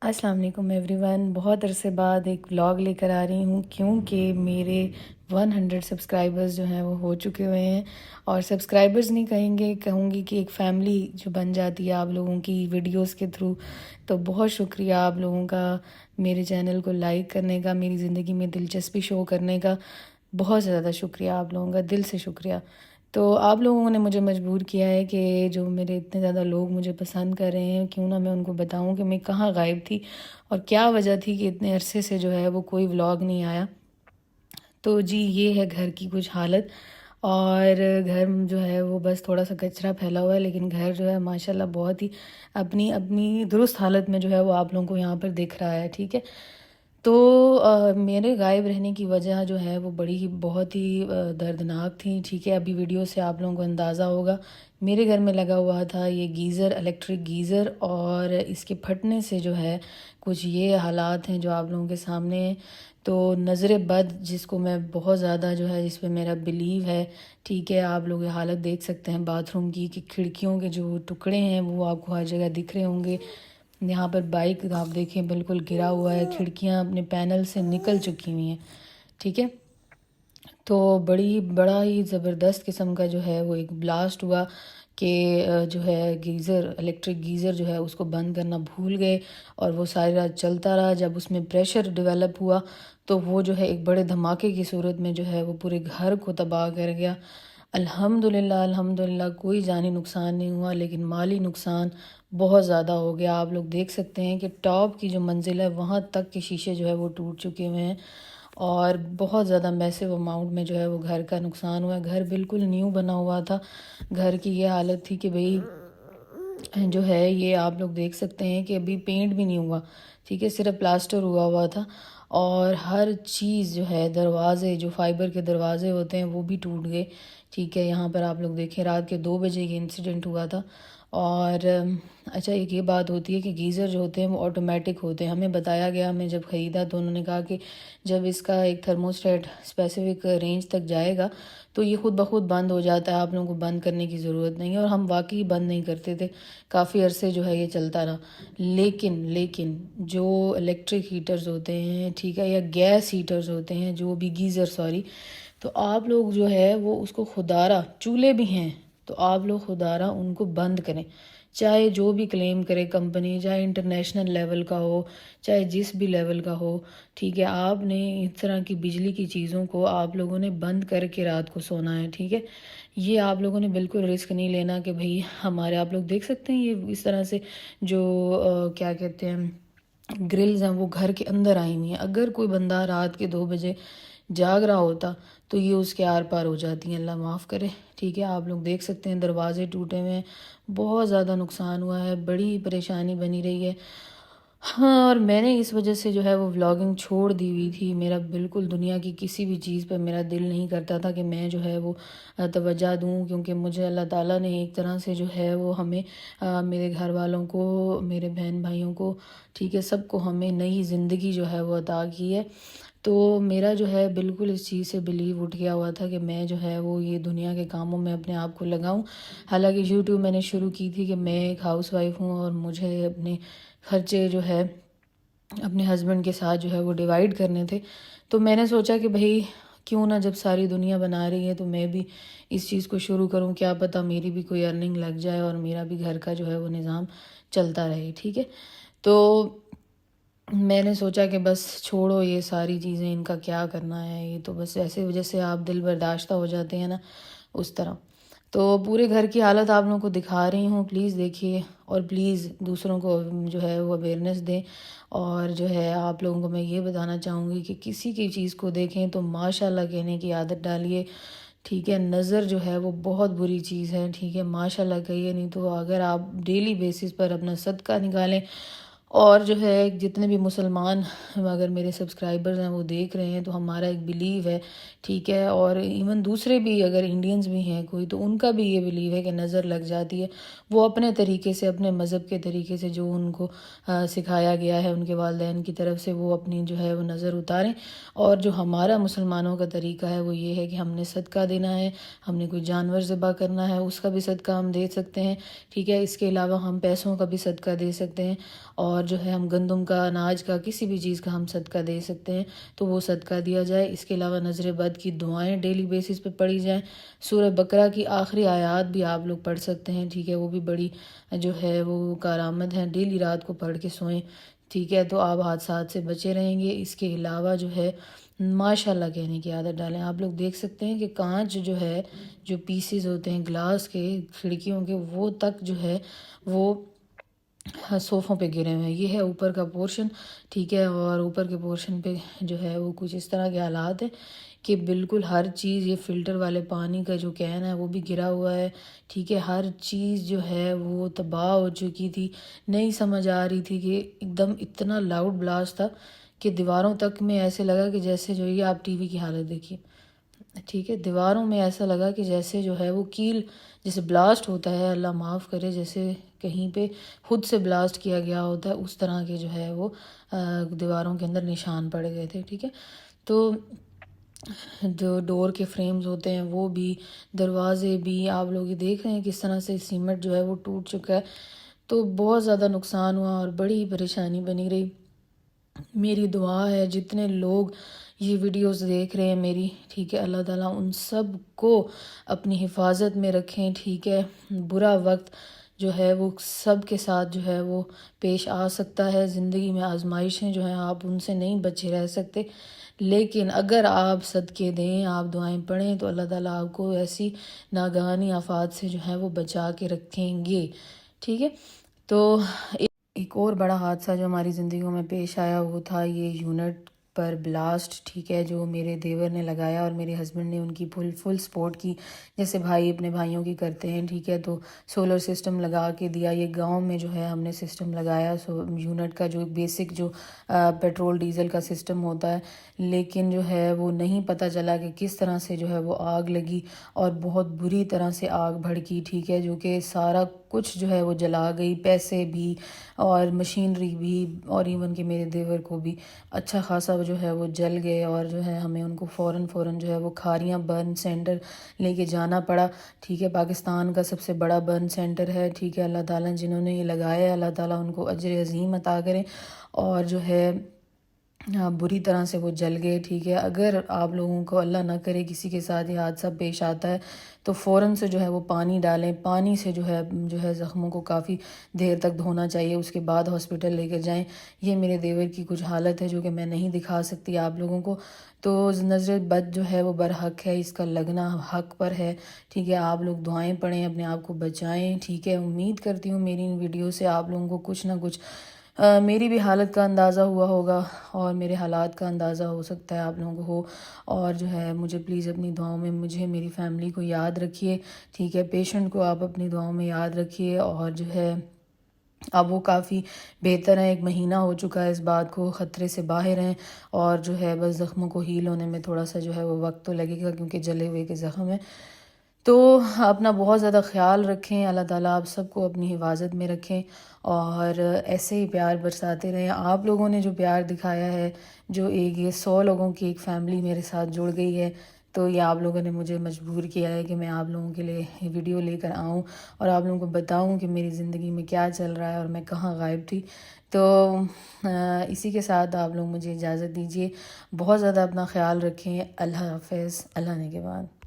السلام علیکم every one, بہت عرصے بعد ایک ولاگ لے کر آ رہی ہوں کیونکہ میرے 100 سبسکرائبرز جو ہیں وہ ہو چکے ہوئے ہیں، اور سبسکرائبرز نہیں کہوں گی کہ ایک فیملی جو بن جاتی ہے آپ لوگوں کی ویڈیوز کے تھرو۔ تو بہت شکریہ آپ لوگوں کا میرے چینل کو لائک کرنے کا، میری زندگی میں دلچسپی شو کرنے کا، بہت زیادہ شکریہ آپ لوگوں کا، دل سے شکریہ۔ تو آپ لوگوں نے مجھے مجبور کیا ہے کہ جو میرے اتنے زیادہ لوگ مجھے پسند کر رہے ہیں، کیوں نہ میں ان کو بتاؤں کہ میں کہاں غائب تھی اور کیا وجہ تھی کہ اتنے عرصے سے جو ہے وہ کوئی ولاگ نہیں آیا۔ تو جی یہ ہے گھر کی کچھ حالت، اور گھر جو ہے وہ بس تھوڑا سا کچرا پھیلا ہوا ہے، لیکن گھر جو ہے ماشاءاللہ بہت ہی اپنی درست حالت میں جو ہے وہ آپ لوگوں کو یہاں پر دکھ رہا ہے، ٹھیک ہے۔ تو میرے غائب رہنے کی وجہ جو ہے وہ بہت ہی دردناک تھی، ٹھیک ہے۔ ابھی ویڈیو سے آپ لوگوں کو اندازہ ہوگا، میرے گھر میں لگا ہوا تھا یہ گیزر، الیکٹرک گیزر، اور اس کے پھٹنے سے جو ہے کچھ یہ حالات ہیں جو آپ لوگوں کے سامنے ہیں۔ تو نظر بد جس کو میں بہت زیادہ جو ہے جس پہ میرا بلیو ہے، ٹھیک ہے، آپ لوگ یہ حالت دیکھ سکتے ہیں باتھ روم کی کہ کھڑکیوں کے جو ٹکڑے ہیں وہ آپ کو ہر جگہ دکھ رہے ہوں گے۔ یہاں پر بائک آپ دیکھیں بالکل گرا ہوا ہے، کھڑکیاں اپنے پینل سے نکل چکی ہوئی ہیں، ٹھیک ہے۔ تو بڑا ہی زبردست قسم کا جو ہے وہ ایک بلاسٹ ہوا کہ جو ہے الیکٹرک گیزر جو ہے اس کو بند کرنا بھول گئے، اور وہ ساری رات چلتا رہا۔ جب اس میں پریشر ڈیولپ ہوا تو وہ جو ہے ایک بڑے دھماکے کی صورت میں جو ہے وہ پورے گھر کو تباہ کر گیا۔ الحمدللہ کوئی جانی نقصان نہیں ہوا، لیکن مالی نقصان بہت زیادہ ہو گیا۔ آپ لوگ دیکھ سکتے ہیں کہ ٹاپ کی جو منزل ہے وہاں تک کے شیشے جو ہے وہ ٹوٹ چکے ہوئے ہیں، اور بہت زیادہ میسو اماؤنٹ میں جو ہے وہ گھر کا نقصان ہوا ہے۔ گھر بالکل نیو بنا ہوا تھا، گھر کی یہ حالت تھی کہ بھئی جو ہے یہ آپ لوگ دیکھ سکتے ہیں کہ ابھی پینٹ بھی نہیں ہوا، ٹھیک ہے، صرف پلاسٹر ہوا تھا، اور ہر چیز جو ہے دروازے جو فائبر کے دروازے ہوتے ہیں وہ بھی ٹوٹ گئے، ٹھیک ہے۔ یہاں پر آپ لوگ دیکھیں رات کے 2 بجے یہ انسیڈنٹ ہوا تھا۔ اور اچھا ایک یہ بات ہوتی ہے کہ گیزر جو ہوتے ہیں وہ آٹومیٹک ہوتے ہیں، ہمیں بتایا گیا، ہمیں جب خریدا تو انہوں نے کہا کہ جب اس کا ایک تھرموسٹیٹ اسپیسیفک رینج تک جائے گا تو یہ خود بخود بند ہو جاتا ہے، آپ لوگوں کو بند کرنے کی ضرورت نہیں ہے، اور ہم واقعی بند نہیں کرتے تھے، کافی عرصے جو ہے یہ چلتا رہا۔ لیکن جو الیکٹرک ہیٹرز ہوتے ہیں، ٹھیک ہے، یا گیس ہیٹرز ہوتے ہیں، جو بھی گیزر سوری، تو آپ لوگ جو ہے وہ اس کو خدارہ، چولہے بھی ہیں تو آپ لوگ خدارہ ان کو بند کریں، چاہے جو بھی کلیم کرے کمپنی، چاہے انٹرنیشنل لیول کا ہو، چاہے جس بھی لیول کا ہو، ٹھیک ہے۔ آپ نے اس طرح کی بجلی کی چیزوں کو آپ لوگوں نے بند کر کے رات کو سونا ہے، ٹھیک ہے۔ یہ آپ لوگوں نے بالکل رسک نہیں لینا کہ بھئی ہمارے، آپ لوگ دیکھ سکتے ہیں یہ اس طرح سے جو کیا کہتے ہیں گرلز ہیں وہ گھر کے اندر آئی ہوئی ہیں۔ اگر کوئی بندہ رات کے 2 بجے جاگ رہا ہوتا تو یہ اس کے آر پار ہو جاتی ہیں، اللہ معاف کرے، ٹھیک ہے۔ آپ لوگ دیکھ سکتے ہیں دروازے ٹوٹے ہوئے ہیں، بہت زیادہ نقصان ہوا ہے، بڑی پریشانی بنی رہی ہے۔ ہاں، اور میں نے اس وجہ سے جو ہے وہ ولاگنگ چھوڑ دی ہوئی تھی، میرا بالکل دنیا کی کسی بھی چیز پر میرا دل نہیں کرتا تھا کہ میں جو ہے وہ توجہ دوں، کیونکہ مجھے اللہ تعالیٰ نے ایک طرح سے جو ہے وہ ہمیں، میرے گھر والوں کو، میرے بہن بھائیوں کو، ٹھیک ہے، سب کو ہمیں نئی زندگی جو ہے وہ عطا کی ہے۔ تو میرا جو ہے بالکل اس چیز سے بلیو اٹھ گیا ہوا تھا کہ میں جو ہے وہ یہ دنیا کے کاموں میں اپنے آپ کو لگاؤں۔ حالانکہ یوٹیوب میں نے شروع کی تھی کہ میں ایک ہاؤس وائف ہوں اور مجھے اپنے خرچے جو ہے اپنے ہسبینڈ کے ساتھ جو ہے وہ ڈیوائیڈ کرنے تھے، تو میں نے سوچا کہ بھئی کیوں نہ جب ساری دنیا بنا رہی ہے تو میں بھی اس چیز کو شروع کروں، کیا پتہ میری بھی کوئی ارننگ لگ جائے اور میرا بھی گھر کا جو ہے وہ نظام چلتا رہے، ٹھیک ہے۔ تو میں نے سوچا کہ بس چھوڑو یہ ساری چیزیں، ان کا کیا کرنا ہے، یہ تو بس ایسے وجہ سے آپ دل برداشتہ ہو جاتے ہیں نا، اس طرح۔ تو پورے گھر کی حالت آپ لوگوں کو دکھا رہی ہوں، پلیز دیکھیے، اور پلیز دوسروں کو جو ہے وہ اویئرنیس دیں، اور جو ہے آپ لوگوں کو میں یہ بتانا چاہوں گی کہ کسی کی چیز کو دیکھیں تو ماشاءاللہ کہنے کی عادت ڈالیے، ٹھیک ہے۔ نظر جو ہے وہ بہت بری چیز ہے، ٹھیک ہے، ماشاءاللہ کہیے، نہیں تو اگر آپ ڈیلی بیسس پر اپنا صدقہ نکالیں، اور جو ہے جتنے بھی مسلمان اگر میرے سبسکرائبرز ہیں وہ دیکھ رہے ہیں تو ہمارا ایک بلیو ہے، ٹھیک ہے، اور ایون دوسرے بھی اگر انڈینز بھی ہیں کوئی تو ان کا بھی یہ بلیو ہے کہ نظر لگ جاتی ہے، وہ اپنے طریقے سے، اپنے مذہب کے طریقے سے جو ان کو سکھایا گیا ہے ان کے والدین کی طرف سے، وہ اپنی جو ہے وہ نظر اتاریں۔ اور جو ہمارا مسلمانوں کا طریقہ ہے وہ یہ ہے کہ ہم نے صدقہ دینا ہے، ہم نے کوئی جانور ذبح کرنا ہے اس کا بھی صدقہ ہم دے سکتے ہیں، ٹھیک ہے۔ اس کے علاوہ ہم پیسوں کا بھی صدقہ دے سکتے ہیں، اور اور جو ہے ہم گندم کا، اناج کا، کسی بھی چیز کا ہم صدقہ دے سکتے ہیں تو وہ صدقہ دیا جائے۔ اس کے علاوہ نظر بد کی دعائیں ڈیلی بیسس پہ پڑھی جائیں۔ سورہ بقرہ کی آخری آیات بھی آپ لوگ پڑھ سکتے ہیں، ٹھیک ہے، وہ بھی بڑی جو ہے وہ کارآمد ہیں، ڈیلی رات کو پڑھ کے سوئیں، ٹھیک ہے، تو آپ حادثات سے بچے رہیں گے۔ اس کے علاوہ جو ہے ماشاءاللہ کہنے کی عادت ڈالیں۔ آپ لوگ دیکھ سکتے ہیں کہ کانچ جو ہے، جو پیسز ہوتے ہیں گلاس کے، کھڑکیوں کے، وہ تک جو ہے وہ صوفوں پہ گرے ہوئے ہیں۔ یہ ہے اوپر کا پورشن، ٹھیک ہے، اور اوپر کے پورشن پہ جو ہے وہ کچھ اس طرح کے حالات ہیں کہ بالکل ہر چیز، یہ فلٹر والے پانی کا جو کین ہے وہ بھی گرا ہوا ہے، ٹھیک ہے، ہر چیز جو ہے وہ تباہ ہو چکی تھی۔ نہیں سمجھ آ رہی تھی کہ ایک دم اتنا لاؤڈ بلاسٹ تھا کہ دیواروں تک میں ایسے لگا کہ جیسے جو یہ آپ ٹی وی کی حالت دیکھیے، ٹھیک ہے، دیواروں میں ایسا لگا کہ جیسے جو ہے وہ کیل جیسے بلاسٹ ہوتا ہے، اللہ معاف کرے، جیسے کہیں پہ خود سے بلاسٹ کیا گیا ہوتا ہے، اس طرح کے جو ہے وہ دیواروں کے اندر نشان پڑ گئے تھے، ٹھیک ہے۔ تو جو ڈور کے فریمز ہوتے ہیں وہ بھی، دروازے بھی، آپ لوگ یہ دیکھ رہے ہیں کس طرح سے سیمنٹ جو ہے وہ ٹوٹ چکا ہے۔ تو بہت زیادہ نقصان ہوا اور بڑی پریشانی بنی رہی۔ میری دعا ہے جتنے لوگ یہ ویڈیوز دیکھ رہے ہیں میری، ٹھیک ہے، اللہ تعالیٰ ان سب کو اپنی حفاظت میں رکھیں، ٹھیک ہے۔ برا وقت جو ہے وہ سب کے ساتھ جو ہے وہ پیش آ سکتا ہے، زندگی میں آزمائشیں جو ہیں آپ ان سے نہیں بچے رہ سکتے، لیکن اگر آپ صدقے دیں، آپ دعائیں پڑھیں تو اللہ تعالیٰ آپ کو ایسی ناگہانی آفات سے جو ہے وہ بچا کے رکھیں گے، ٹھیک ہے۔ تو ایک اور بڑا حادثہ جو ہماری زندگیوں میں پیش آیا وہ تھا یہ یونٹ پر بلاسٹ، ٹھیک ہے، جو میرے دیور نے لگایا اور میرے ہسبینڈ نے ان کی فل سپورٹ کی، جیسے بھائی اپنے بھائیوں کی کرتے ہیں، ٹھیک ہے۔ تو سولر سسٹم لگا کے دیا، یہ گاؤں میں جو ہے ہم نے سسٹم لگایا یونٹ کا، جو بیسک جو پیٹرول ڈیزل کا سسٹم ہوتا ہے، لیکن جو ہے وہ نہیں پتہ چلا کہ کس طرح سے جو ہے وہ آگ لگی اور بہت بری طرح سے آگ بھڑکی، ٹھیک ہے، جو کہ سارا کچھ جو ہے وہ جلا گئی، پیسے بھی اور مشینری بھی، اور ایون کہ میرے دیور کو بھی اچھا خاصا جو ہے وہ جل گئے، اور جو ہے ہمیں ان کو فوراً جو ہے وہ کھاریاں برن سینٹر لے کے جانا پڑا، ٹھیک ہے۔ پاکستان کا سب سے بڑا برن سینٹر ہے، ٹھیک ہے۔ اللہ تعالیٰ جنہوں نے یہ لگایا ہے، اللہ تعالیٰ ان کو اجر عظیم عطا کریں، اور جو ہے بری طرح سے وہ جل گئے، ٹھیک ہے۔ اگر آپ لوگوں کو اللہ نہ کرے کسی کے ساتھ یہ حادثہ پیش آتا ہے تو فوراً سے جو ہے وہ پانی ڈالیں، پانی سے جو ہے زخموں کو کافی دیر تک دھونا چاہیے، اس کے بعد ہاسپٹل لے کر جائیں۔ یہ میرے دیور کی کچھ حالت ہے جو کہ میں نہیں دکھا سکتی آپ لوگوں کو، تو نظر بد جو ہے وہ برحق ہے، اس کا لگنا حق پر ہے، ٹھیک ہے۔ آپ لوگ دعائیں پڑھیں، اپنے آپ کو بچائیں، ٹھیک ہے۔ امید کرتی ہوں میری ان ویڈیو سے آپ لوگوں کو کچھ نہ کچھ میری بھی حالت کا اندازہ ہوا ہوگا، اور میرے حالات کا اندازہ ہو سکتا ہے آپ لوگوں کو ہو، اور جو ہے مجھے پلیز اپنی دعاؤں میں مجھے، میری فیملی کو یاد رکھیے، ٹھیک ہے۔ پیشنٹ کو آپ اپنی دعاؤں میں یاد رکھیے، اور جو ہے اب وہ کافی بہتر ہیں، 1 مہینہ ہو چکا ہے اس بات کو، خطرے سے باہر ہیں، اور جو ہے بس زخموں کو ہیل ہونے میں تھوڑا سا جو ہے وہ وقت تو لگے گا کیونکہ جلے ہوئے کے زخم ہیں۔ تو اپنا بہت زیادہ خیال رکھیں، اللہ تعالیٰ آپ سب کو اپنی حفاظت میں رکھیں، اور ایسے ہی پیار برساتے رہیں۔ آپ لوگوں نے جو پیار دکھایا ہے، جو یہ 100 لوگوں کی ایک فیملی میرے ساتھ جڑ گئی ہے، تو یہ آپ لوگوں نے مجھے مجبور کیا ہے کہ میں آپ لوگوں کے لیے یہ ویڈیو لے کر آؤں اور آپ لوگوں کو بتاؤں کہ میری زندگی میں کیا چل رہا ہے اور میں کہاں غائب تھی۔ تو اسی کے ساتھ آپ لوگ مجھے اجازت دیجیے، بہت زیادہ اپنا خیال رکھیں، اللہ حافظ، اللہ نے کے بعد۔